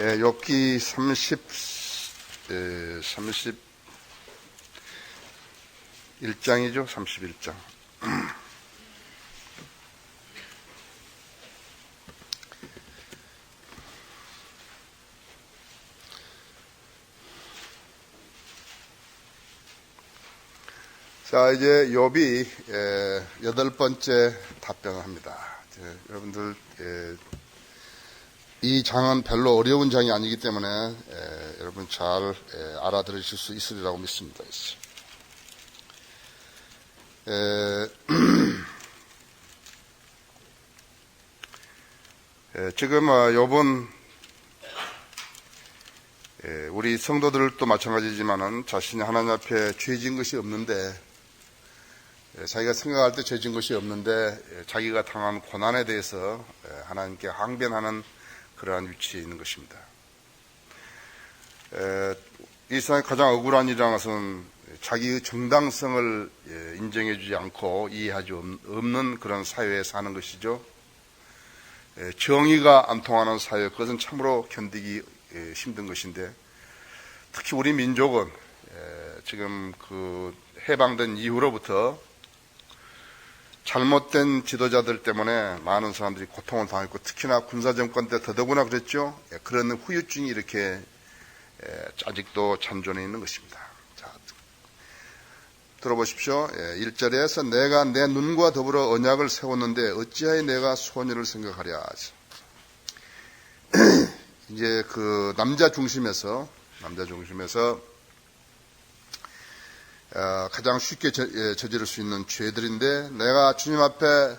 욥기 31장이죠. 31장. 자, 이제 욥이 8번째 답변을 합니다. 여러분들 이 장은 별로 어려운 장이 아니기 때문에 여러분 잘 알아들으실 수 있으리라고 믿습니다. 지금 욥은 우리 성도들도 마찬가지지만은 자신이 하나님 앞에 죄진 것이 없는데, 자기가 생각할 때 죄진 것이 없는데 자기가 당한 고난에 대해서 하나님께 항변하는 그러한 위치에 있는 것입니다. 이 세상에 가장 억울한 일이라는 것은 자기의 정당성을 인정해 주지 않고 이해하지 없는 그런 사회에 사는 것이죠. 정의가 안 통하는 사회, 그것은 참으로 견디기 힘든 것인데, 특히 우리 민족은 지금 그 해방된 이후로부터 잘못된 지도자들 때문에 많은 사람들이 고통을 당했고, 특히나 군사정권 때 더더구나 그랬죠. 그런 후유증이 이렇게 아직도 잔존해 있는 것입니다. 자, 들어보십시오. 1절에서 내가 내 눈과 더불어 언약을 세웠는데 어찌하여 내가 소원을 생각하랴. 이제 그 남자 중심에서 가장 쉽게 저지를 수 있는 죄들인데, 내가 주님 앞에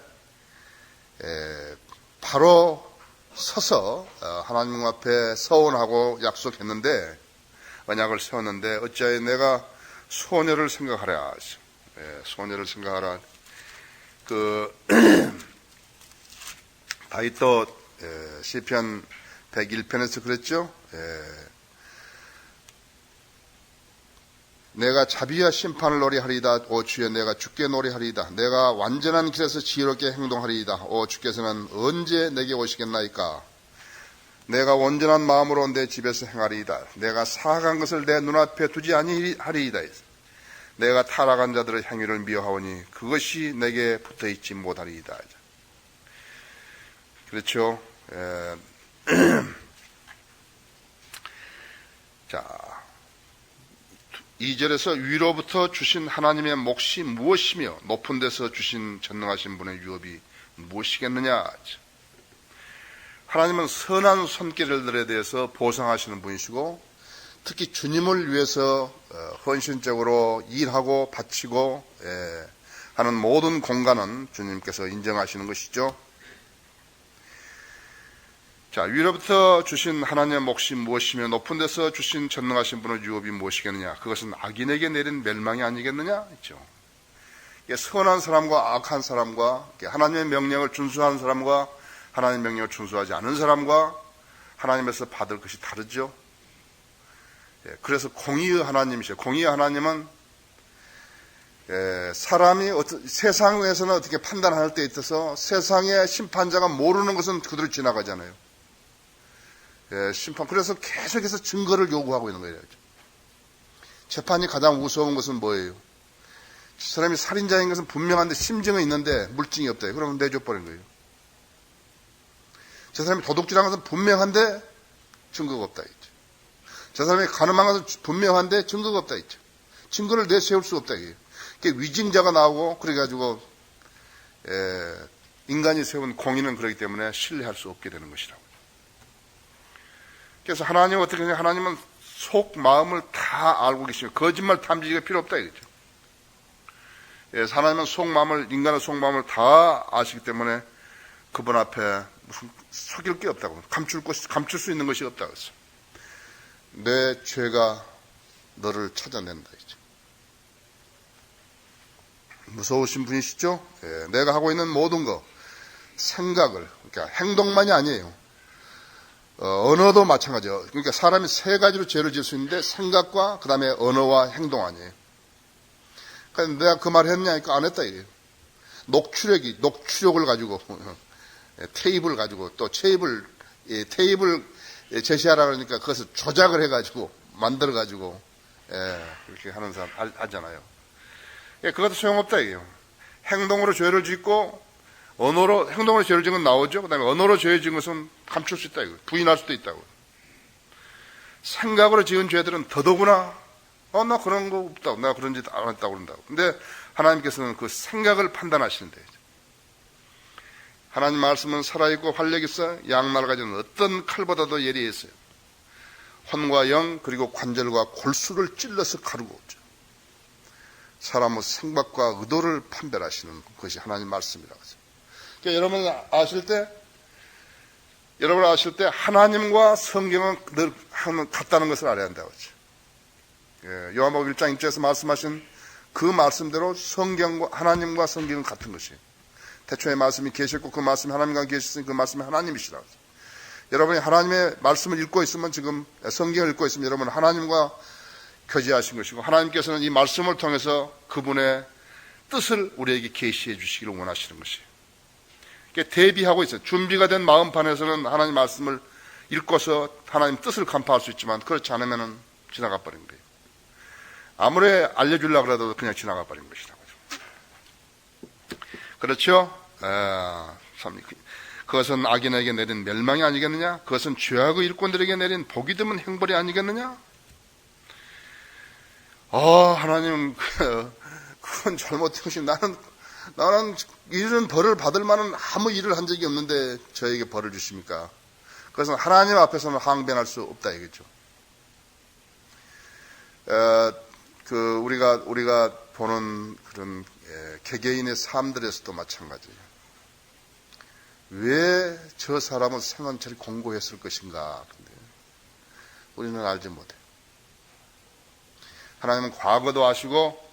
바로 서서 하나님 앞에 서원하고 약속했는데, 언약을 세웠는데 어찌하여 내가 소원을 생각하랴. 소원을 생각하라. 다윗도 시편 101편에서 그랬죠. 내가 자비와 심판을 노래하리이다. 오 주여, 내가 주께 노래하리이다. 내가 완전한 길에서 지혜롭게 행동하리이다. 오 주께서는 언제 내게 오시겠나이까. 내가 온전한 마음으로 내 집에서 행하리이다. 내가 사악한 것을 내 눈앞에 두지 아니하리이다. 내가 타락한 자들의 행위를 미워하오니 그것이 내게 붙어있지 못하리이다. 그렇죠. 자, 2절에서 위로부터 주신 하나님의 몫이 무엇이며 높은 데서 주신 전능하신 분의 유업이 무엇이겠느냐. 하나님은 선한 손길들에 대해서 보상하시는 분이시고, 특히 주님을 위해서 헌신적으로 일하고 바치고 하는 모든 공간은 주님께서 인정하시는 것이죠. 자, 위로부터 주신 하나님의 몫이 무엇이며 높은 데서 주신 전능하신 분의 유업이 무엇이겠느냐. 그것은 악인에게 내린 멸망이 아니겠느냐. 있죠. 선한 사람과 악한 사람과 하나님의 명령을 준수하는 사람과 하나님의 명령을 준수하지 않은 사람과 하나님에서 받을 것이 다르죠. 그래서 공의의 하나님이시죠. 공의의 하나님은 사람이 세상에서는 어떻게 판단할 때에 있어서 세상의 심판자가 모르는 것은 그대로 지나가잖아요. 심판. 그래서 계속해서 증거를 요구하고 있는 거예요. 재판이 가장 무서운 것은 뭐예요? 사람이 살인자인 것은 분명한데 심증은 있는데 물증이 없다. 그러면 내줘버린 거예요. 저 사람이 도둑질한 것은 분명한데 증거가 없다. 저 사람이 가늠한 것은 분명한데 증거가 없다. 증거를 내세울 수 없다. 위증자가 나오고, 그래가지고 인간이 세운 공의는 그렇기 때문에 신뢰할 수 없게 되는 것이라고. 그래서 하나님은 어떻게 하냐? 하나님은 속 마음을 다 알고 계시고 거짓말 탐지기가 필요 없다 이거죠. 하나님은 인간의 속 마음을 다 아시기 때문에 그분 앞에 무슨 속일 게 없다고, 감출 수 있는 것이 없다고 했어. 내 죄가 너를 찾아낸다 이죠. 무서우신 분이시죠? 내가 하고 있는 모든 거, 생각을, 그러니까 행동만이 아니에요. 언어도 마찬가지예요. 그러니까 사람이 세 가지로 죄를 지을 수 있는데, 생각과 그 다음에 언어와 행동 아니에요. 그러니까 내가 그 말 했냐니까 안 했다 이래요. 녹취록을 가지고 테이블 가지고 또 테이블 제시하라 그러니까 그것을 조작을 해가지고 만들어가지고 그렇게 하는 사람 하잖아요. 그것도 소용없다 이게요. 행동으로 죄를 짓고 언어로 행동으로 죄를 지은 건 나오죠. 그다음에 언어로 죄를 지은 것은 감출 수 있다 이거. 부인할 수도 있다고. 생각으로 지은 죄들은 더더구나 나 그런 거 없다고, 나 그런 짓 안 했다고 그런다고. 근데 하나님께서는 그 생각을 판단하시는데, 하나님 말씀은 살아있고 활력 있어 양날을 가진 어떤 칼보다도 예리했어요. 혼과 영 그리고 관절과 골수를 찔러서 가르고 오죠. 사람의 생각과 의도를 판별하시는 것이 하나님 말씀이라고 하죠. 그러니까 여러분 아실 때 하나님과 성경은 늘 같다는 것을 알아야 한다고 하죠. 요한복음 1장 1절에서 말씀하신 그 말씀대로 성경과 하나님과 성경은 같은 것이에요. 태초에 말씀이 계셨고 그 말씀이 하나님과 계셨으니 그 말씀이 하나님이시라고 하죠. 여러분이 하나님의 말씀을 읽고 있으면, 지금 성경을 읽고 있으면 여러분은 하나님과 교제하신 것이고, 하나님께서는 이 말씀을 통해서 그분의 뜻을 우리에게 계시해 주시기를 원하시는 것이에요. 그러니까 대비하고 있어요. 준비가 된 마음판에서는 하나님 말씀을 읽고서 하나님 뜻을 간파할 수 있지만, 그렇지 않으면 지나가 버린 거예요. 아무리 알려주려고 해도 그냥 지나가 버린 것이라고 하죠. 그렇죠? 그것은 악인에게 내린 멸망이 아니겠느냐? 그것은 죄악의 일꾼들에게 내린 복이 드문 형벌이 아니겠느냐? 하나님, 그건 잘못된 것이, 나는 이런 벌을 받을 만한 아무 일을 한 적이 없는데 저에게 벌을 주십니까? 그것은 하나님 앞에서는 항변할 수 없다 이거죠. 우리가 보는 그런 개개인의 삶들에서도 마찬가지예요. 왜 저 사람은 생은 저리 공고했을 것인가? 근데 우리는 알지 못해. 하나님은 과거도 아시고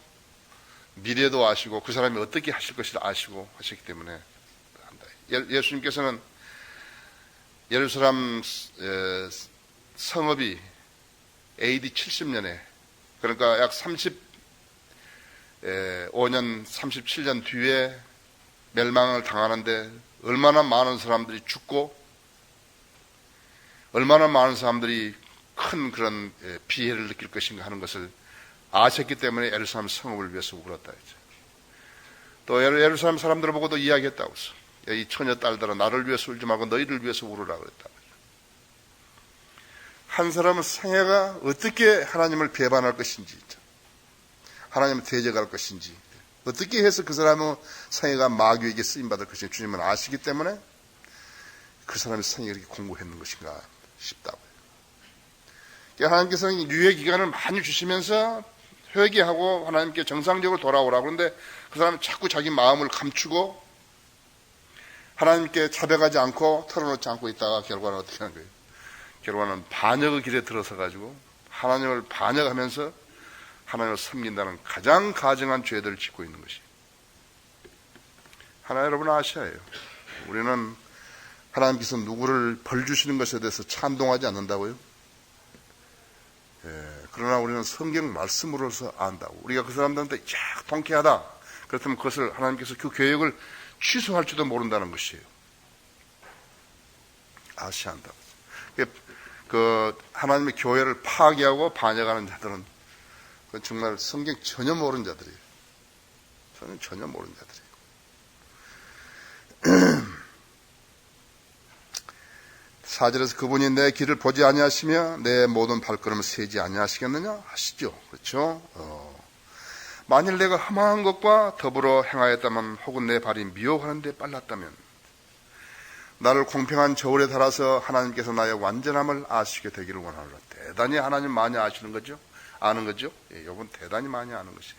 미래도 아시고 그 사람이 어떻게 하실 것을 아시고 하시기 때문에 한다. 예수님께서는 예루살렘 성읍이 AD 70년에, 그러니까 약 35년, 37년 뒤에 멸망을 당하는데 얼마나 많은 사람들이 죽고 얼마나 많은 사람들이 큰 그런 피해를 느낄 것인가 하는 것을 아셨기 때문에 예루살렘 성읍을 위해서 울었다 했죠. 또 예루살렘 사람들을 보고도 이야기했다고 했어. 이 처녀 딸들아, 나를 위해서 울지 말고 너희를 위해서 울으라 그랬다. 한 사람의 생애가 어떻게 하나님을 배반할 것인지, 하나님을 대적할 것인지, 어떻게 해서 그 사람의 생애가 마귀에게 쓰임받을 것인지 주님은 아시기 때문에 그 사람의 생애가 이렇게 공고했는 것인가 싶다고요. 하나님께서는 유예 기간을 많이 주시면서 회개하고 하나님께 정상적으로 돌아오라고, 그런데 그 사람은 자꾸 자기 마음을 감추고 하나님께 자백하지 않고 털어놓지 않고 있다가 결과는 어떻게 하는 거예요? 결과는 반역의 길에 들어서 가지고 하나님을 반역하면서 하나님을 섬긴다는 가장 가증한 죄들을 짓고 있는 것이. 하나 여러분 아셔야 해요. 우리는 하나님께서 누구를 벌 주시는 것에 대해서 찬동하지 않는다고요? 그러나 우리는 성경 말씀으로서 안다고. 우리가 그 사람들한테 쫙 통쾌하다. 그렇다면 그것을 하나님께서 그 계획을 취소할지도 모른다는 것이에요. 아셔야 한다고. 하나님의 교회를 파괴하고 반역하는 자들은 그건 정말 성경 전혀 모르는 자들이에요. 전혀 모르는 자들이에요. 4절에서 그분이 내 길을 보지 아니하시며 내 모든 발걸음을 세지 아니하시겠느냐 하시죠. 그렇죠? 만일 내가 험한 것과 더불어 행하였다면, 혹은 내 발이 미혹하는 데 빨랐다면, 나를 공평한 저울에 달아서 하나님께서 나의 완전함을 아시게 되기를 원하노라. 대단히 하나님 많이 아시는 거죠? 아는 거죠? 이건 대단히 많이 아는 것이에요.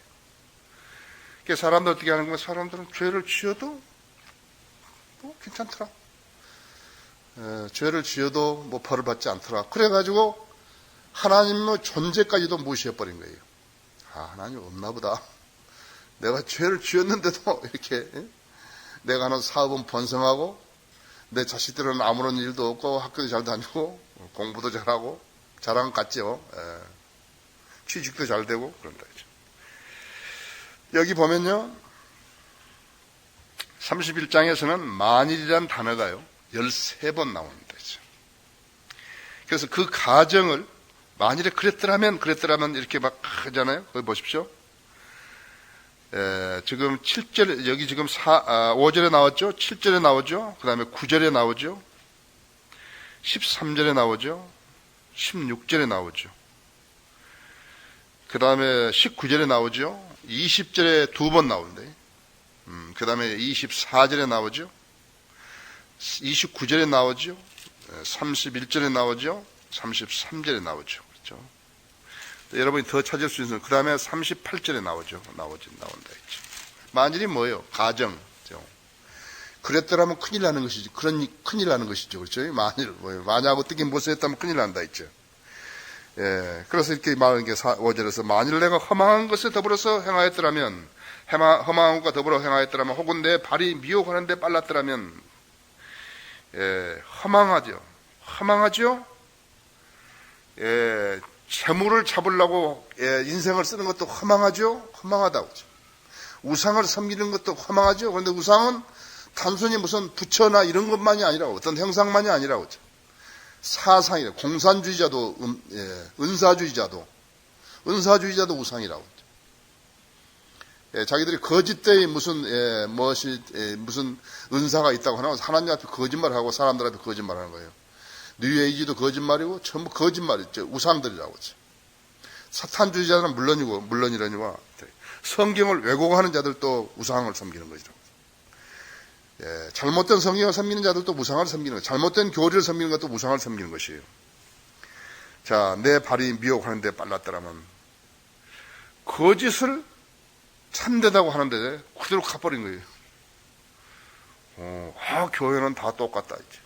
그러니까 사람들 어떻게 하는 거예요? 사람들은 죄를 지어도 괜찮더라. 죄를 지어도 벌을 받지 않더라. 그래가지고 하나님의 존재까지도 무시해버린 거예요. 하나님 없나 보다. 내가 죄를 지었는데도 이렇게 내가 하는 사업은 번성하고 내 자식들은 아무런 일도 없고 학교도 잘 다니고 공부도 잘하고 자랑 같죠. 취직도 잘 되고 그런다. 여기 보면요, 31장에서는 만일이란 단어가요 13번 나옵니다. 그래서 그 가정을 만일에 그랬더라면 이렇게 막 하잖아요. 거기 보십시오. 지금 7절, 여기 지금 5절에 나왔죠? 7절에 나오죠? 그 다음에 9절에 나오죠? 13절에 나오죠? 16절에 나오죠? 그 다음에 19절에 나오죠? 20절에 2번 나오는데, 그 다음에 24절에 나오죠? 29절에 나오죠? 31절에 나오죠? 33절에 나오죠. 그렇죠? 여러분이 더 찾을 수 있는, 그 다음에 38절에 나온다 했죠. 만일이 뭐예요? 가정. 그랬더라면 큰일 나는 것이지. 큰일 나는 것이죠. 그렇죠? 만약에 어떻게 무엇을 했다면 큰일 난다 했죠. 예. 그래서 이렇게 말하는 게 5절에서 만일 내가 허망한 것에 더불어서 행하였더라면, 허망한 것과 더불어 행하였더라면, 혹은 내 발이 미혹하는 데 빨랐더라면, 예, 허망하죠? 예, 재물을 잡으려고 인생을 쓰는 것도 허망하다고. 우상을 섬기는 것도 허망하죠. 그런데 우상은 단순히 무슨 부처나 이런 것만이 아니라, 어떤 형상만이 아니라고. 사상이라, 공산주의자도, 은사주의자도 우상이라고. 자기들이 거짓되이 무슨 은사가 있다고 하나, 하나님 앞에 거짓말하고 사람들 앞에 거짓말하는 거예요. 뉴에이지도 거짓말이고 전부 거짓말이죠. 우상들이라고 하죠. 사탄주의자는 물론이라니와 성경을 왜곡하는 자들도 우상을 섬기는 거죠. 예, 잘못된 성경을 섬기는 자들도 우상을 섬기는 거예요. 잘못된 교리를 섬기는 것도 우상을 섬기는 것이에요. 자, 내 발이 미혹하는 데 빨랐더라면 거짓을 참되다고 하는데 그대로 가버린 거예요. 교회는 다 똑같다 이제.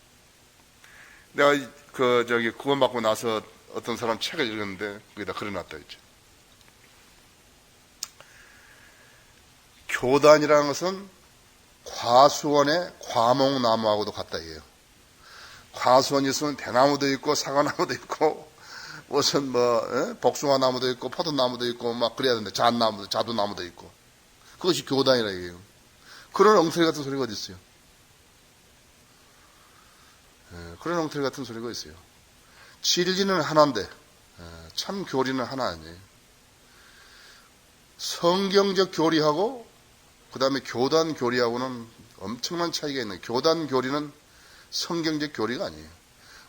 내가 그거 받고 나서 어떤 사람 책을 읽었는데 거기다 그려놨다 했죠. 교단이라는 것은 과수원의 과목나무하고도 같다 해요. 과수원이 있으면 대나무도 있고 사과나무도 있고 무슨 복숭아나무도 있고 포도나무도 있고 막 그래야 되는데 자두나무도 있고 그것이 교단이라 해요. 그런 엉터리 같은 소리가 어디 있어요? 그런 엉터리 같은 소리가 있어요. 진리는 하나인데 참 교리는 하나 아니에요. 성경적 교리하고 그 다음에 교단 교리하고는 엄청난 차이가 있는 거예요. 교단 교리는 성경적 교리가 아니에요.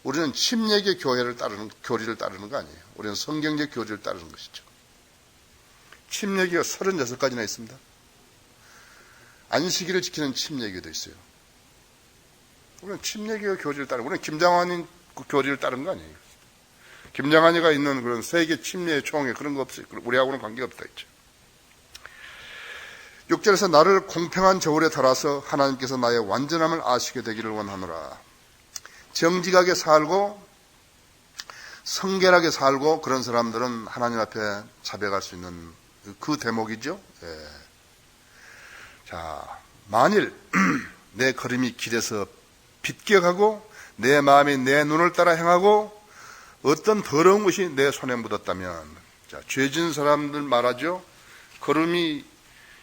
우리는 침례교 교리를 따르는 거 아니에요. 우리는 성경적 교리를 따르는 것이죠. 침례교가 36가지나 있습니다. 안식일을 지키는 침례교도 있어요. 우리는 침례교 교리를 따르고, 우리는 김장환이 그 교리를 따르는 거 아니에요. 김장환이가 있는 그런 세계 침례 총회 그런 거 없어요. 우리하고는 관계가 없다 했죠. 6절에서 나를 공평한 저울에 달아서 하나님께서 나의 완전함을 아시게 되기를 원하노라. 정직하게 살고 성결하게 살고 그런 사람들은 하나님 앞에 자백할 수 있는 그 대목이죠. 예. 자, 만일 내 걸음이 길에서 빗겨가고 내 마음이 내 눈을 따라 행하고 어떤 더러운 것이 내 손에 묻었다면, 자, 죄진 사람들 말하죠. 걸음이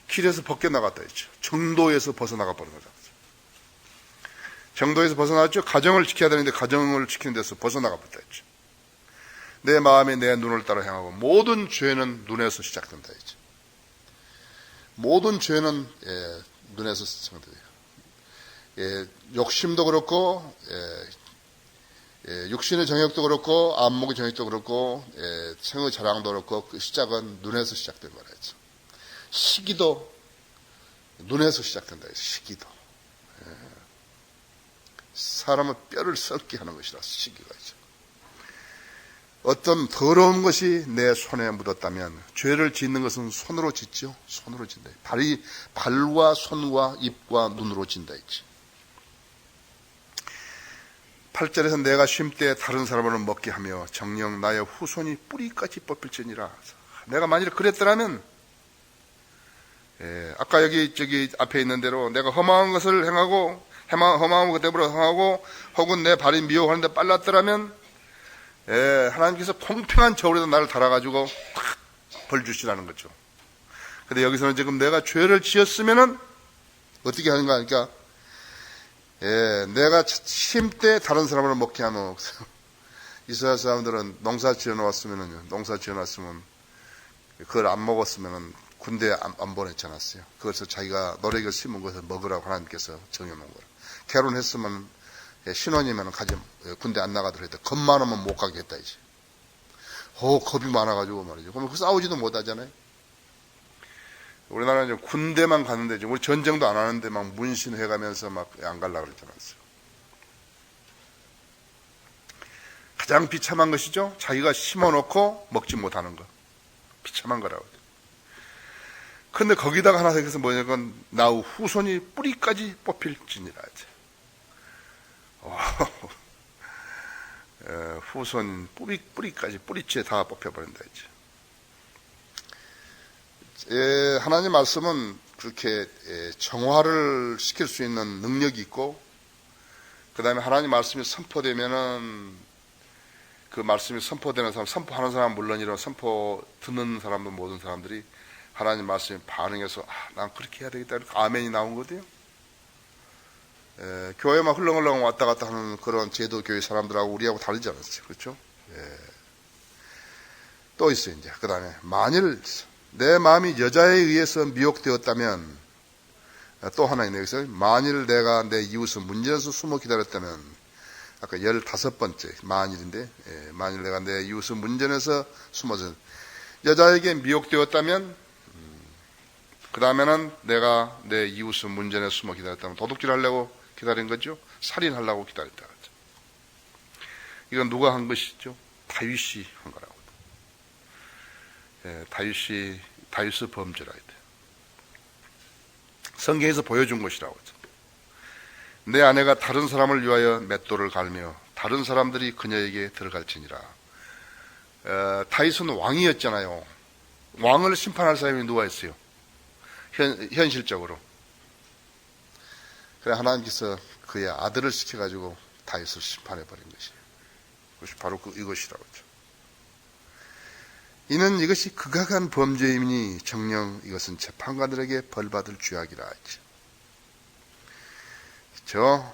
길에서 벗겨나갔다 했죠. 정도에서 벗어나가 버린 거죠. 정도에서 벗어났죠. 가정을 지켜야 되는데 가정을 지키는 데서 벗어나가 버렸다 했죠. 내 마음이 내 눈을 따라 향하고 모든 죄는 눈에서 시작된다 했죠. 모든 죄는 눈에서 시작돼요. 욕심도 그렇고 육신의 정욕도 그렇고 안목의 정욕도 그렇고 생의 자랑도 그렇고 그 시작은 눈에서 시작된 거라 했죠. 시기도 눈에서 시작된다 했죠. 시기도. 사람은 뼈를 썩게 하는 것이라 시기가 있죠. 어떤 더러운 것이 내 손에 묻었다면, 죄를 짓는 것은 손으로 짓죠. 손으로 짓다. 발과 손과 입과 눈으로 짓다 했지. 8절에서 내가 쉼때 다른 사람을 먹게 하며 정녕 나의 후손이 뿌리까지 뽑힐지니라. 내가 만일 그랬더라면, 아까 저기 앞에 있는 대로 내가 허망한 것을 행하고 허망한 것 때문에 행하고 혹은 내 발이 미혹하는데 빨랐더라면 하나님께서 공평한 저울에다 나를 달아가지고 벌 주시라는 거죠. 근데 여기서는 지금 내가 죄를 지었으면은 어떻게 하는가 하니까 내가 쉼 때 다른 사람을 먹게 하면 이스라엘 사람들은 농사 지어놓았으면 그걸 안 먹었으면 군대에 안 보냈지 않았어요. 그것을 자기가 노력을 심은 것을 먹으라고 하나님께서 정해놓은 거라. 결혼했으면 신혼이면 군대 안 나가도록 했다. 겁 많으면 못 가게 했다 이제. 겁이 많아가지고 말이죠. 그러면 싸우지도 못하잖아요. 우리나라는 군대만 갔는데 우리 전쟁도 안 하는데 막 문신해가면서 막 안 가려고 그랬잖아요. 가장 비참한 것이죠. 자기가 심어놓고 먹지 못하는 거. 비참한 거라고. 근데 거기다가 하나 생겨서 뭐냐면 나우 후손이 뿌리까지 뽑힐지니라. 후손 뿌리까지 뿌리째 다 뽑혀버린다 이제. 하나님 말씀은 그렇게 정화를 시킬 수 있는 능력이 있고, 그 다음에 하나님 말씀이 선포되면은 그 말씀이 선포되는 사람, 선포하는 사람 물론이라 선포 듣는 사람도 모든 사람들이 하나님 말씀에 반응해서 난 그렇게 해야 되겠다 이렇게 아멘이 나온 거거든요. 교회만 흘렁흘렁 왔다 갔다 하는 그런 제도 교회 사람들하고 우리하고 다르지 않았어요. 그렇죠? 또 있어요. 이제 그 다음에 만일 내 마음이 여자에 의해서 미혹되었다면, 또 하나 있네요. 여기서 만일 내가 내 이웃을 문제에서 숨어 기다렸다면, 아까 15번째 만일인데, 만일 내가 내 이웃을 문전에서 숨어서 여자에게 미혹되었다면, 그 다음에는 내가 내 이웃을 문전에 숨어 기다렸다면 도둑질 하려고 기다린 거죠. 살인하려고 기다렸다. 이건 누가 한 것이죠? 다윗이 한 거라고. 다윗의 범죄라 해요. 성경에서 보여준 것이라고 하죠. 내 아내가 다른 사람을 위하여 맷돌을 갈며 다른 사람들이 그녀에게 들어갈지니라. 다윗은 왕이었잖아요. 왕을 심판할 사람이 누가 있어요? 현실적으로. 그래 하나님께서 그의 아들을 시켜가지고 다윗을 심판해버린 것이에요. 그것이 바로 이것이라고 하죠. 이는 이것이 극악한 범죄이니 정녕 이것은 재판관들에게 벌받을 죄악이라 했죠. 그렇죠?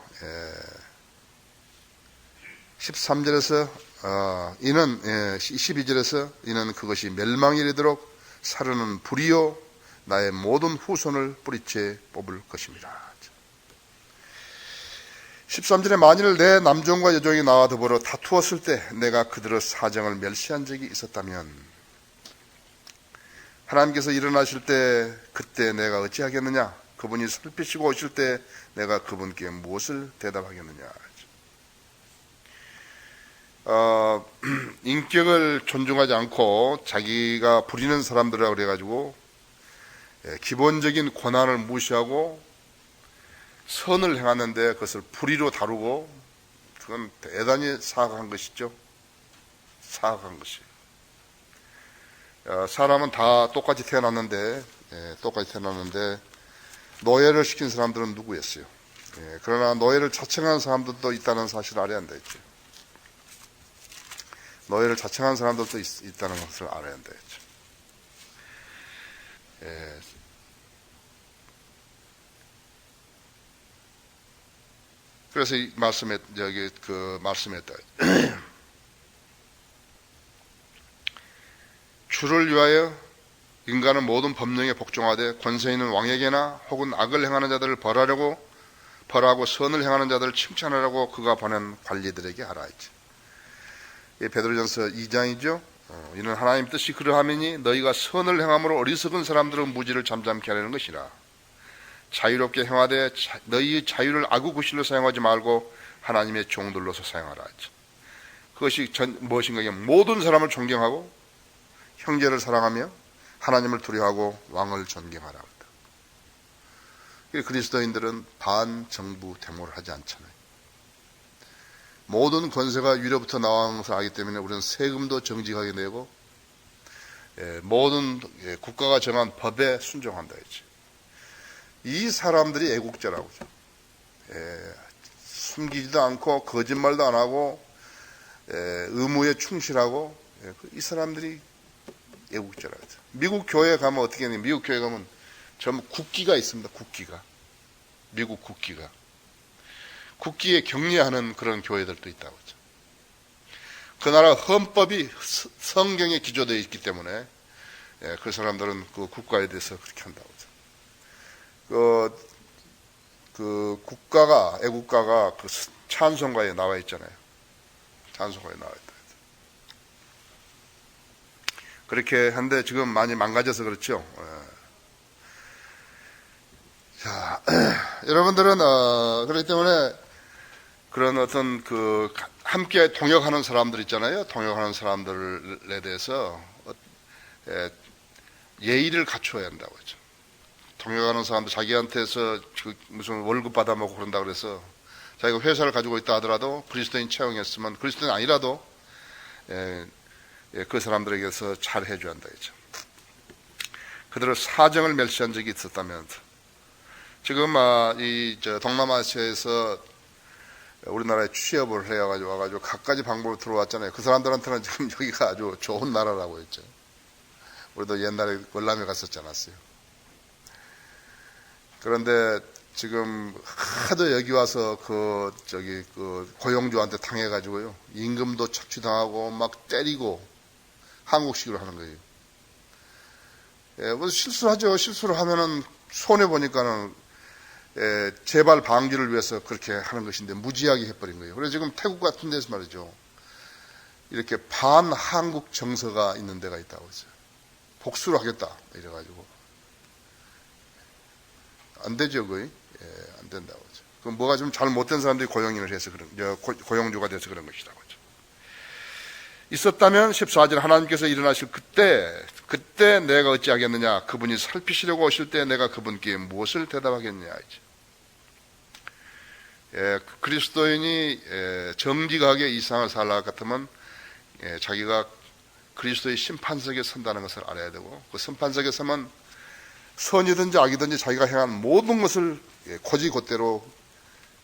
13절에서 12절에서 이는 그것이 멸망에 이르도록 사르는 불이요 나의 모든 후손을 뿌리째 뽑을 것입니다. 13절에 만일 내 남종과 여종이 나와 더불어 다투었을 때 내가 그들의 사정을 멸시한 적이 있었다면 하나님께서 일어나실 때 그때 내가 어찌하겠느냐? 그분이 살피시고 오실 때 내가 그분께 무엇을 대답하겠느냐? 인격을 존중하지 않고 자기가 부리는 사람들이라고 그래가지고 기본적인 권한을 무시하고 선을 행하는데 그것을 불의로 다루고, 그건 대단히 사악한 것이죠. 사악한 것이. 사람은 다 똑같이 태어났는데 노예를 시킨 사람들은 누구였어요? 그러나 노예를 자청한 사람들도 있다는 사실을 알아야 한다 했죠. 노예를 자청한 사람들도 있다는 것을 알아야 한다 했죠. 그래서 이 말씀에 말씀했다. 주를 위하여 인간은 모든 법령에 복종하되 권세 있는 왕에게나 혹은 악을 행하는 자들을 벌하고 선을 행하는 자들을 칭찬하라고 그가 보낸 관리들에게 하라 했지. 베드로전서 2장이죠. 이는 하나님 뜻이 그러하매니 너희가 선을 행함으로 어리석은 사람들은 무지를 잠잠케 하려는 것이라. 자유롭게 행하되 너희의 자유를 악의 구실로 사용하지 말고 하나님의 종들로서 사용하라 했지. 그것이 무엇인가? 모든 사람을 존경하고 형제를 사랑하며 하나님을 두려워하고 왕을 존경하라. 그리스도인들은 반정부 데모를 하지 않잖아요. 모든 권세가 위로부터 나오는 것을 알기 때문에 우리는 세금도 정직하게 내고 모든 국가가 정한 법에 순종한다 했지. 이 사람들이 애국자라고 하죠. 숨기지도 않고 거짓말도 안 하고 의무에 충실하고 이 사람들이 애국자라고 하죠. 미국 교회에 가면 어떻게 하냐? 미국 교회에 가면 전부 국기가 있습니다. 국기가. 미국 국기가. 국기에 격려하는 그런 교회들도 있다고 하죠. 그 나라 헌법이 성경에 기초되어 있기 때문에 그 사람들은 그 국가에 대해서 그렇게 한다고 하죠. 그 국가가, 애국가가 그 찬송가에 나와 있잖아요. 찬송가에 나와 있다. 그렇게 한데 지금 많이 망가져서 그렇죠. 자, 여러분들은, 그렇기 때문에 그런 어떤 함께 동역하는 사람들 있잖아요. 동역하는 사람들에 대해서 예의를 갖춰야 한다고 하죠. 동역하는 사람들 자기한테서 무슨 월급 받아먹고 그런다 그래서 자기가 회사를 가지고 있다 하더라도 그리스도인 채용했으면 그리스도인 아니라도 그 사람들에게서 잘 해줘야 한다 했죠. 그들을 사정을 멸시한 적이 있었다면 지금 이 동남아시아에서 우리나라에 취업을 해가지고 와가지고 갖가지 방법으로 들어왔잖아요. 그 사람들한테는 지금 여기가 아주 좋은 나라라고 했죠. 우리도 옛날에 월남에 갔었지 않았어요. 그런데 지금 하도 여기 와서 고용주한테 당해가지고요. 임금도 착취당하고 막 때리고 한국식으로 하는 거예요. 뭐 실수하죠. 실수를 하면은 손해보니까는 재발 방지를 위해서 그렇게 하는 것인데 무지하게 해버린 거예요. 그래서 지금 태국 같은 데서 말이죠. 이렇게 반한국 정서가 있는 데가 있다고 했어요. 복수를 하겠다. 이래가지고. 안 되죠, 거의. 안 된다고 하죠. 그럼 뭐가 좀 잘못된 사람들이 고용인을 해서 고용주가 돼서 그런 것이라고 하죠. 있었다면 14절 하나님께서 일어나실 그때 내가 어찌하겠느냐. 그분이 살피시려고 오실 때 내가 그분께 무엇을 대답하겠냐. 그리스도인이 정직하게 이 세상을 살아갈 것 같으면 자기가 그리스도의 심판석에 선다는 것을 알아야 되고 그 심판석에 서면 선이든지 악이든지 자기가 행한 모든 것을 고지곧대로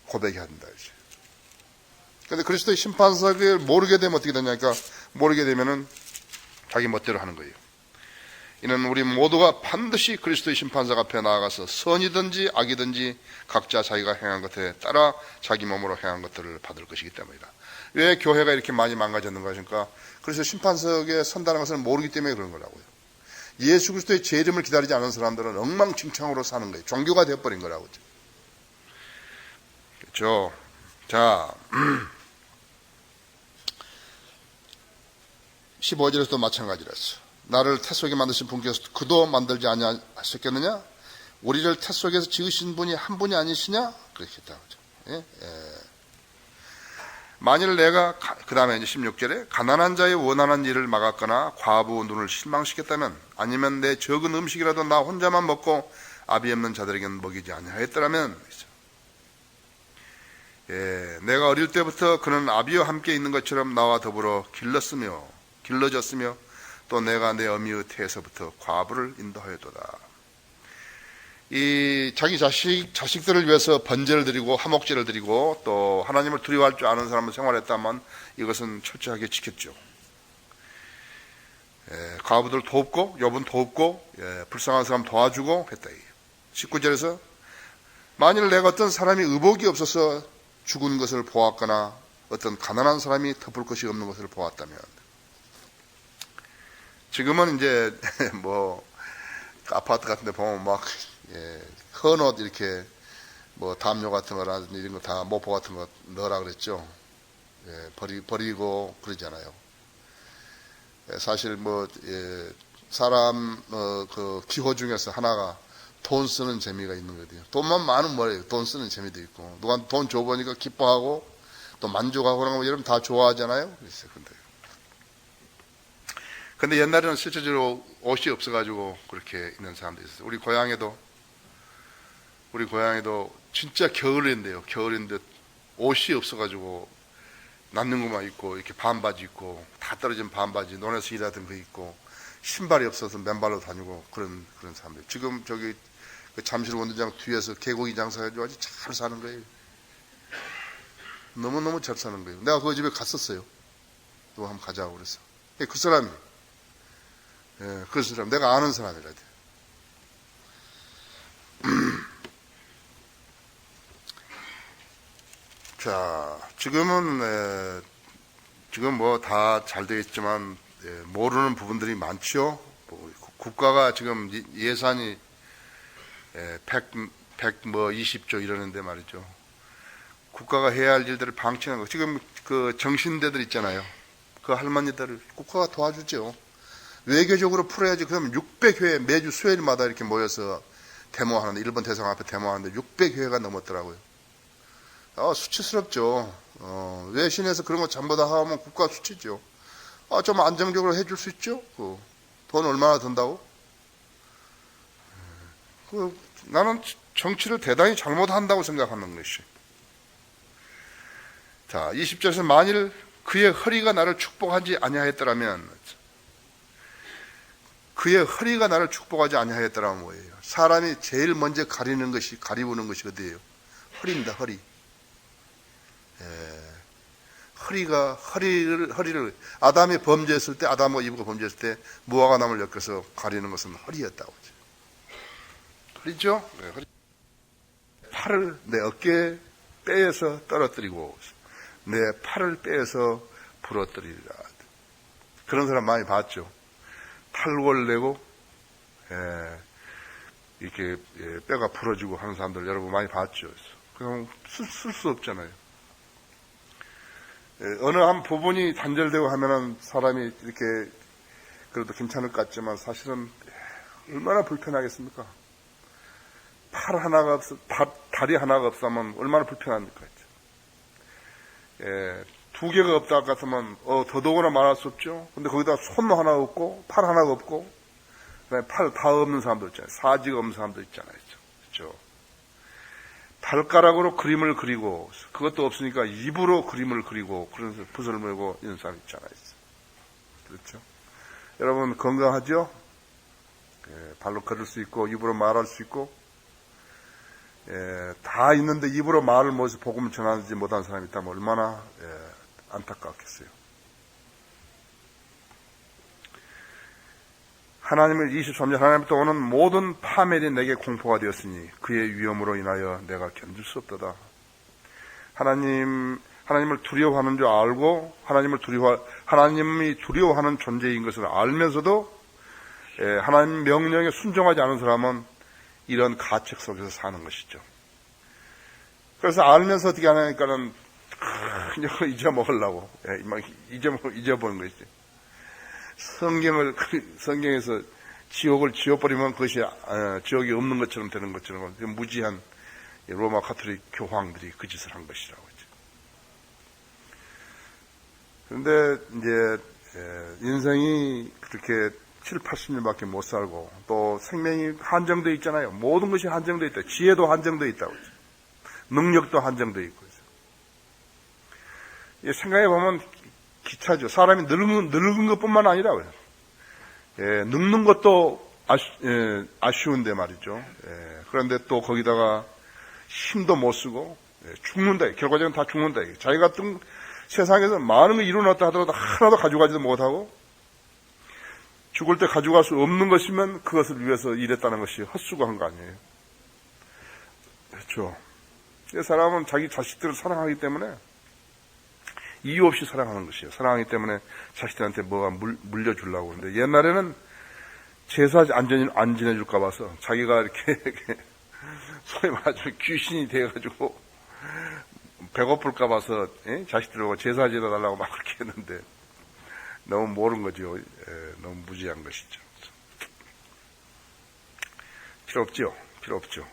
고백해야 한다. 그런데 그리스도의 심판석을 모르게 되면 어떻게 되냐니까 모르게 되면은 자기 멋대로 하는 거예요. 이는 우리 모두가 반드시 그리스도의 심판석 앞에 나아가서 선이든지 악이든지 각자 자기가 행한 것에 따라 자기 몸으로 행한 것들을 받을 것이기 때문이다. 왜 교회가 이렇게 많이 망가졌는가 하니까 그래서 심판석에 선다는 것을 모르기 때문에 그런 거라고요. 예수 그리스도의 재림을 기다리지 않은 사람들은 엉망진창으로 사는 거예요. 종교가 되어버린 거라고. 그렇죠. 자, 15절에서도 마찬가지라서 나를 태 속에 만드신 분께서 그도 만들지 아니하셨겠느냐? 우리를 태 속에서 지으신 분이 한 분이 아니시냐? 그렇게 했다고 하죠. 만일 내가 그 다음에 이제 16절에 가난한 자의 원하는 일을 막았거나 과부 눈을 실망시켰다면 아니면 내 적은 음식이라도 나 혼자만 먹고 아비 없는 자들에게는 먹이지 아니하였더라면 내가 어릴 때부터 그는 아비와 함께 있는 것처럼 나와 더불어 길러졌으며 또 내가 내 어미의 태에서부터 과부를 인도하였도다. 이 자기 자식들을 위해서 번제를 드리고 화목제를 드리고 또 하나님을 두려워할 줄 아는 사람을 생활했다면 이것은 철저하게 지켰죠. 과부들 돕고 여분 돕고 불쌍한 사람 도와주고 했다. 19절에서 만일 내가 어떤 사람이 의복이 없어서 죽은 것을 보았거나 어떤 가난한 사람이 덮을 것이 없는 것을 보았다면 지금은 이제 뭐 아파트 같은 데 보면 막 헌옷 이렇게 뭐 담요 같은 거라든지 이런 거 다 모포 같은 거 넣으라 그랬죠. 버리고 그러잖아요. 사실 뭐 사람 그 기호 중에서 하나가 돈 쓰는 재미가 있는 거거든요. 돈만 많으면 뭐예요? 돈 쓰는 재미도 있고 누가 돈 줘보니까 기뻐하고 또 만족하고 그런 거 여러분 다 좋아하잖아요. 근데 옛날에는 실제적으로 옷이 없어가지고 그렇게 있는 사람들이 있었어요. 우리 고향에도 진짜 겨울인데 옷이 없어가지고 남는 것만 입고 이렇게 반바지 입고 다 떨어진 반바지 논에서 일하던 거 입고 신발이 없어서 맨발로 다니고 그런 사람들. 지금 저기 그 잠실 원두장 뒤에서 개고기 장사해가지고 아주 잘 사는 거예요. 너무너무 잘 사는 거예요. 내가 그 집에 갔었어요. 또 한번 가자고 그래서. 그 사람이 그 사람 내가 아는 사람이라 돼. 자, 지금은 지금 뭐 다 잘 되어 있지만 모르는 부분들이 많죠. 국가가 지금 예산이 120조 이러는데 말이죠. 국가가 해야 할 일들을 방치하는 거. 지금 그 정신대들 있잖아요. 그 할머니들을 국가가 도와주죠. 외교적으로 풀어야지. 그럼 600회 매주 수요일마다 이렇게 모여서 데모하는데, 일본 대사관 앞에 데모하는데 600회가 넘었더라고요. 수치스럽죠. 외신에서 그런 거 전부 다 하면 국가 수치죠. 좀 안정적으로 해줄 수 있죠? 돈 얼마나 든다고? 나는 정치를 대단히 잘못한다고 생각하는 것이. 자, 20절에서 만일 그의 허리가 나를 축복하지 아니하였더라면, 그의 허리가 나를 축복하지 아니하였더라면 뭐예요? 사람이 제일 먼저 가리는 것이, 가리우는 것이 어디예요? 허리입니다, 허리. 허리를, 아담이 범죄했을 때, 아담과 이브가 범죄했을 때, 무화과 나무를 엮어서 가리는 것은 허리였다고 하죠. 허리죠? 네, 허리. 팔을 내 어깨에 빼서 떨어뜨리고, 내 팔을 빼서 부러뜨리리라. 그런 사람 많이 봤죠. 탈골 내고, 이렇게 뼈가 부러지고 하는 사람들 여러분 많이 봤죠. 그냥 쓸 수 없잖아요. 어느 한 부분이 단절되고 하면은 사람이 이렇게 그래도 괜찮을 것 같지만 사실은 얼마나 불편하겠습니까? 다리 하나가 없으면 얼마나 불편합니까? 두 개가 없다 같으면 더더구나 말할 수 없죠. 근데 거기다 손 하나 없고 팔 하나가 없고 팔 다 없는 사람도 있잖아요. 사지가 없는 사람도 있잖아요. 그렇죠? 발가락으로 그림을 그리고 그것도 없으니까 입으로 그림을 그리고 그러면서 붓을 물고 이런 사람 있잖아요. 그렇죠? 여러분 건강하죠? 발로 걸을 수 있고 입으로 말할 수 있고 다 있는데 입으로 말을 못해서 복음을 전하지 못한 사람이 있다면 얼마나 안타깝겠어요. 하나님을 23절 하나님부터 오는 모든 파멸이 내게 공포가 되었으니 그의 위험으로 인하여 내가 견딜 수 없도다. 하나님을 두려워하는 줄 알고 하나님이 두려워하는 존재인 것을 알면서도 하나님 명령에 순종하지 않은 사람은 이런 가책 속에서 사는 것이죠. 그래서 알면서 어떻게 하냐니까는 그냥 잊어먹으려고 잊어보는 것이죠. 성경에서 지옥을 지워버리면 그것이 지옥이 없는 것처럼 되는 것처럼 무지한 로마 가톨릭 교황들이 그 짓을 한 것이라고 했죠. 그런데 이제 인생이 그렇게 7, 80년밖에 못 살고 또 생명이 한정되어 있잖아요. 모든 것이 한정되어 있다. 지혜도 한정되어 있다고 했죠. 능력도 한정되어 있고. 생각해 보면 기차죠. 사람이 늙은 것뿐만 아니라 늙는 것도 아쉬운데 말이죠. 그런데 또 거기다가 힘도 못 쓰고 죽는다. 결과적으로 다 죽는다. 자기 같은 세상에서 많은 걸 이루어놨다 하더라도 하나도 가져가지도 못하고 죽을 때 가져갈 수 없는 것이면 그것을 위해서 일했다는 것이 헛수고한 거 아니에요. 그렇죠. 이 사람은 자기 자식들을 사랑하기 때문에 이유 없이 사랑하는 것이에요. 사랑하기 때문에 자식들한테 뭐가 물려주려고 하는데 옛날에는 제사 안 지내줄까 봐서 자기가 이렇게 소위 말하자면 귀신이 돼가지고 배고플까 봐서 자식들하고 제사 지내달라고 막 그렇게 했는데 너무 모르는 거죠. 너무 무지한 것이죠. 필요 없죠. 필요 없죠.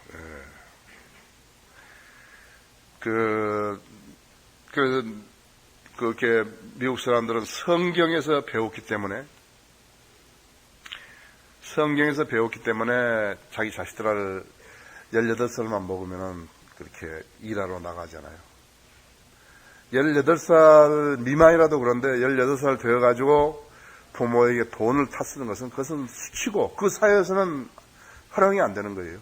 그렇게 미국 사람들은 성경에서 배웠기 때문에 자기 자식들을 18살만 먹으면은 그렇게 일하러 나가잖아요. 18살 미만이라도 그런데 18살 되어가지고 부모에게 돈을 타쓰는 것은 그것은 수치고 그 사회에서는 활용이 안 되는 거예요.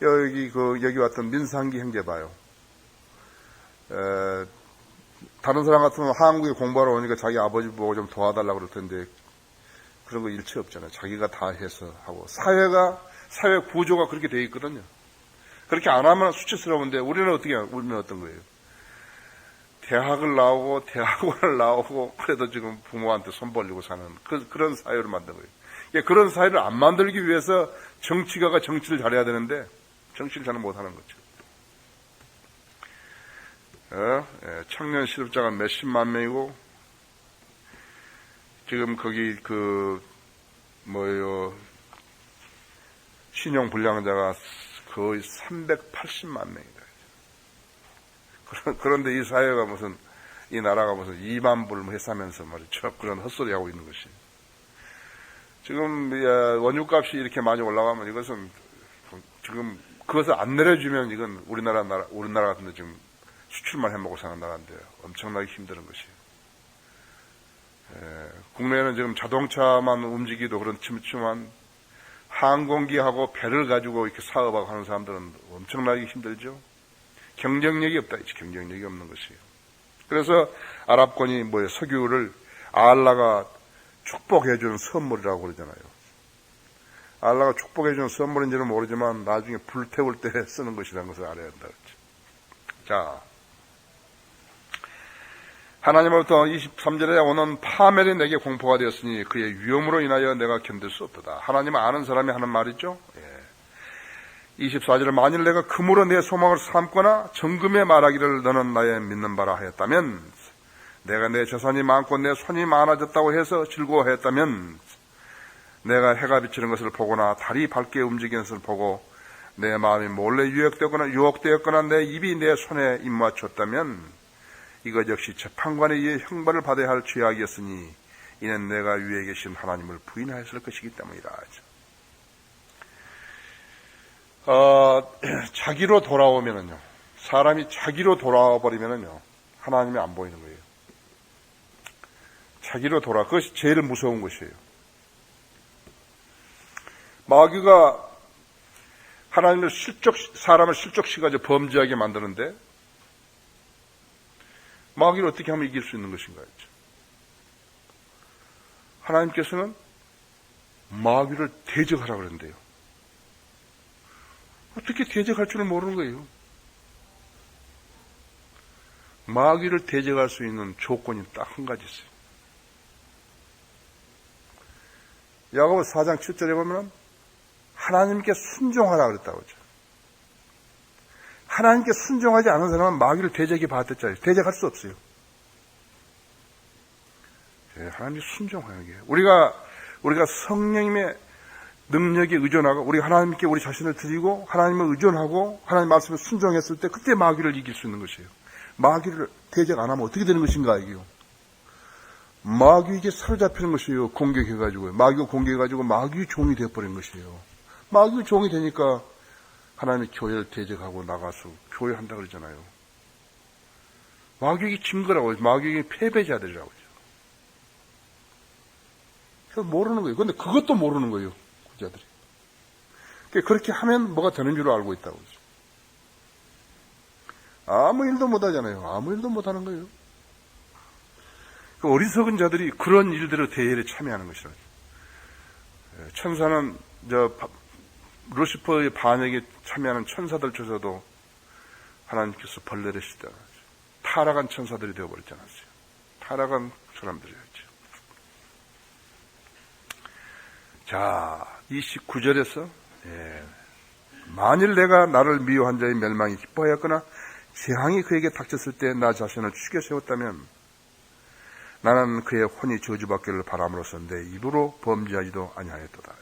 여기 왔던 민상기 형제 봐요. 다른 사람 같으면 한국에 공부하러 오니까 자기 아버지 보고 좀 도와달라고 그럴 텐데 그런 거 일체 없잖아요. 자기가 다 해서 하고 사회 구조가 그렇게 돼 있거든요. 그렇게 안 하면 수치스러운데 우리는 어떤 거예요? 대학을 나오고 대학원을 나오고 그래도 지금 부모한테 손 벌리고 사는 그런 사회를 만든 거예요. 그런 사회를 안 만들기 위해서 정치가가 정치를 잘해야 되는데 정치를 잘 못하는 거죠. 청년 실업자가 몇십만 명이고 지금 거기 신용 불량자가 거의 380만 명이다. 그런데 이 사회가 이 나라가 무슨 2만 불 했다면서 말이죠. 그런 헛소리 하고 있는 것이. 지금 원유값이 이렇게 많이 올라가면 이것은 지금 그것을 안 내려주면 이건 우리나라 같은데 지금 수출만 해먹고 사는 나라인데 엄청나게 힘든 것이에요. 국내에는 지금 자동차만 움직이도 그렇지만 항공기하고 배를 가지고 이렇게 사업하고 하는 사람들은 엄청나게 힘들죠. 경쟁력이 없다. 경쟁력이 없는 것이에요. 그래서 아랍권이 석유를 알라가 축복해주는 선물이라고 그러잖아요. 알라가 축복해주는 선물인지는 모르지만 나중에 불태울 때 쓰는 것이라는 것을 알아야 한다. 자, 하나님으로부터 23절에 오는 파멸이 내게 공포가 되었으니 그의 위험으로 인하여 내가 견딜 수 없도다. 하나님을 아는 사람이 하는 말이죠. 24절에 만일 내가 금으로 내 소망을 삼거나 정금에 말하기를 너는 나의 믿는 바라 하였다면, 내가 내 재산이 많고 내 손이 많아졌다고 해서 즐거워했다면, 내가 해가 비치는 것을 보거나 달이 밝게 움직이는 것을 보고 내 마음이 몰래 유혹되었거나 내 입이 내 손에 입맞췄다면 이것 역시 재판관에 의해 형벌을 받아야 할 죄악이었으니 이는 내가 위에 계신 하나님을 부인하였을 것이기 때문이라. 자기로 돌아오면은요, 사람이 자기로 돌아와 버리면은요, 하나님이 안 보이는 거예요. 자기로 그것이 제일 무서운 것이에요. 마귀가 하나님을 사람을 실족시가지고 범죄하게 만드는데, 마귀를 어떻게 하면 이길 수 있는 것인가 했죠. 하나님께서는 마귀를 대적하라 그랬는데요. 어떻게 대적할 줄은 모르는 거예요. 마귀를 대적할 수 있는 조건이 딱 한 가지 있어요. 야고보서 4장 7절에 보면 하나님께 순종하라 그랬다고 하죠. 하나님께 순종하지 않은 사람은 마귀를 대적해 봤댔잖아요. 대적할 수 없어요. 하나님께 순종하는 게 우리가 성령님의 능력에 의존하고 우리 하나님께 우리 자신을 드리고 하나님을 의존하고 하나님 말씀에 순종했을 때 그때 마귀를 이길 수 있는 것이에요. 마귀를 대적 안 하면 어떻게 되는 것인가 이게요. 마귀에게 사로잡히는 것이에요. 공격해가지고 마귀가 공격해가지고 마귀의 종이 되어버린 것이에요. 마귀의 종이 되니까 하나님의 교회를 대적하고 나가서 교회한다 그러잖아요. 마귀에게 진 거라고 마귀에게 패배자들이라고 하죠. 그래서 모르는 거예요. 근데 그것도 모르는 거예요. 구자들이. 그렇게 하면 뭐가 되는 줄 알고 있다고 하죠. 아무 일도 못하잖아요. 아무 일도 못하는 거예요. 어리석은 자들이 그런 일들을 대회에 참여하는 것이라고. 천사는 루시퍼의 반역에 참여하는 천사들조차도 하나님께서 벌레를 시다. 타락한 천사들이 되어버렸지 않았어요. 타락한 사람들이었죠. 자, 29절에서 만일 내가 나를 미워한 자의 멸망이 기뻐하였거나 재앙이 그에게 닥쳤을 때 나 자신을 죽여 세웠다면 나는 그의 혼이 저주받기를 바람으로써 내 입으로 범죄하지도 아니하였도다.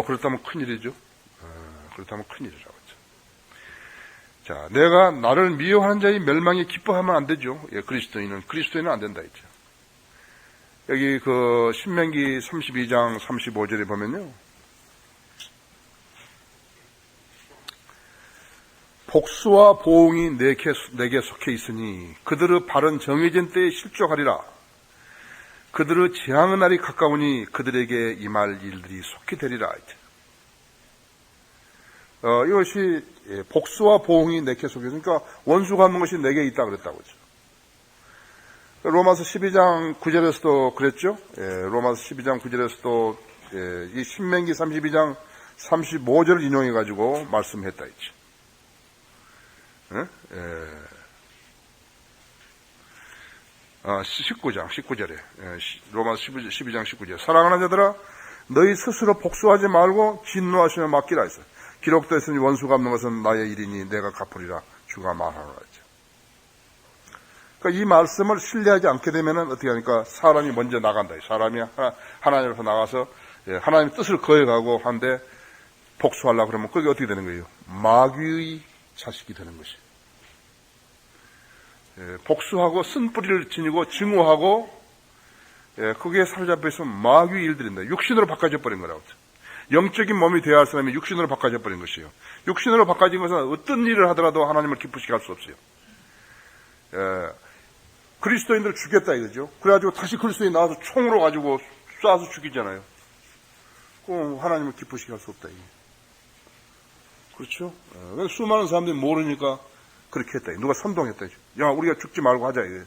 그렇다면 큰일이죠. 그렇다면 큰일이라고 하죠. 자, 내가 나를 미워하는 자의 멸망에 기뻐하면 안 되죠. 그리스도인은 안 된다 했죠. 여기 신명기 32장 35절에 보면요. 복수와 보응이 내게 속해 있으니 그들의 발은 정해진 때에 실족하리라. 그들의 재앙의 날이 가까우니 그들에게 임할 일들이 속히 되리라. 이것이 복수와 보응이 내게 속해 있으니까 원수가 하는 것이 내게 있다 그랬다고 하죠. 로마서 12장 9절에서도 그랬죠. 로마서 12장 9절에서도 이 신명기 32장 35절을 인용해가지고 말씀했다 했죠. 19절에 로마서 12장 19절 사랑하는 자들아 너희 스스로 복수하지 말고 진노하시며 맡기라 했어요. 기록되어 있으니 원수 갚는 것은 나의 일이니 내가 갚으리라 주가 말하노라 했죠. 그러니까 이 말씀을 신뢰하지 않게 되면은 어떻게 하니까 사람이 먼저 나간다. 사람이 하나님 앞에 나가서 하나님의 뜻을 거역하고 한데 복수하려고 그러면 그게 어떻게 되는 거예요? 마귀의 자식이 되는 것이에요. 복수하고 쓴뿌리를 지니고 증오하고 그게 사로잡혀 있으면 마귀의 일들인다. 육신으로 바꿔져 버린 거라고. 영적인 몸이 되어야 할 사람이 육신으로 바꿔져 버린 것이에요. 육신으로 바꿔진 것은 어떤 일을 하더라도 하나님을 기쁘시게 할 수 없어요. 그리스도인들을 죽였다 이거죠. 그래가지고 다시 그리스도인 나와서 총으로 가지고 쏴서 죽이잖아요. 그럼 하나님을 기쁘시게 할 수 없다 이게. 그렇죠? 수많은 사람들이 모르니까 그렇게 했다. 누가 선동했다. 야, 우리가 죽지 말고 하자 이게.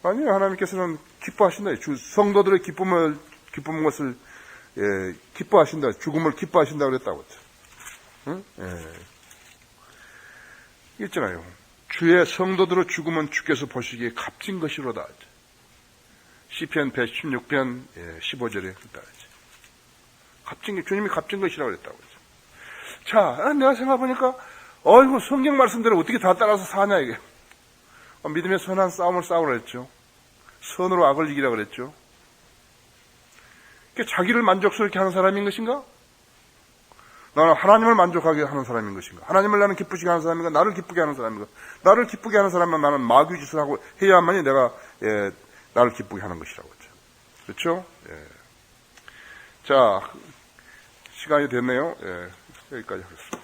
아니요, 하나님께서는 기뻐하신다. 성도들의 기쁜 것을 기뻐하신다. 죽음을 기뻐하신다 그랬다고 했죠. 응? 있잖아요. 주의 성도들의 죽음은 주께서 보시기에 값진 것이로다. 시편 116편 15절에 그랬다. 값진 게 주님이 값진 것이라고 그랬다고 했죠. 자, 내가 생각해보니까 어이구 성경 말씀대로 어떻게 다 따라서 사냐 이게. 믿음의 선한 싸움을 싸우라 했죠. 선으로 악을 이기라 그랬죠. 자기를 만족스럽게 하는 사람인 것인가? 나는 하나님을 만족하게 하는 사람인 것인가? 하나님을 나는 기쁘시게 하는 사람인가? 나를 기쁘게 하는 사람인가? 나를 기쁘게 하는 사람은 나는 마귀 짓을 하고 해야만이 내가 나를 기쁘게 하는 것이라고 했죠. 그렇죠? 자, 시간이 됐네요. 여기까지 하겠습니다.